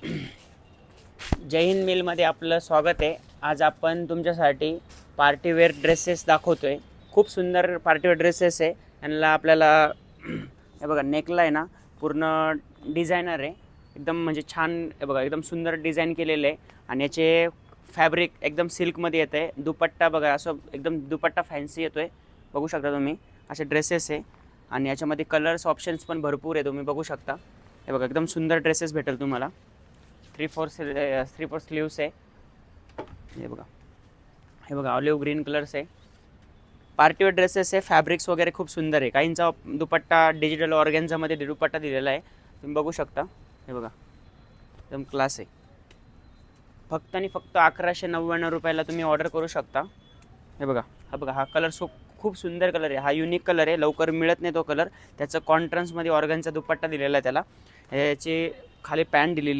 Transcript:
जय हिंद मिलमध्ये आपलं स्वागत आहे। आज आपण तुमच्यासाठी पार्टीवेअर ड्रेसेस दाखवतोय। खूप सुंदर पार्टीवेअर ड्रेसेस आहे। यांना आपल्याला हे बघा, नेकला आहे ना पूर्ण डिझायनर आहे, एकदम म्हणजे छान आहे बघा, एकदम सुंदर डिझाईन केलेलं आहे। आणि याचे फॅब्रिक एकदम सिल्कमध्ये येतं आहे। दुपट्टा बघा, असं एकदम दुपट्टा फॅन्सी येतो आहे, बघू शकता तुम्ही। असे ड्रेसेस आहे आणि याच्यामध्ये कलर्स ऑप्शन्स पण भरपूर आहे, तुम्ही बघू शकता। हे बघा, एकदम सुंदर ड्रेसेस भेटेल तुम्हाला। 3/4 स्लीव्स आहे। हे बघा, हे बघा, ऑलिव्ह ग्रीन कलर्स आहे। पार्टीवेअर ड्रेसेस आहे, फॅब्रिक्स वगैरे खूप सुंदर आहे। काहींचा दुपट्टा डिजिटल ऑर्गेन्झामध्ये दुपट्टा दिलेला आहे, तुम्ही बघू शकता। हे बघा, एकदम क्लास आहे। फक्त आणि फक्त 1199 रुपयाला तुम्ही ऑर्डर करू शकता। हे बघा, हा बघा, हा कलर खूप सुंदर कलर आहे। हा युनिक कलर आहे, लवकर मिळत नाही तो कलर। त्याचं कॉन्ट्रास्टमध्ये ऑर्गनचा दुपट्टा दिलेला आहे त्याला। याची खाली पॅन्ट दिलेली आहे।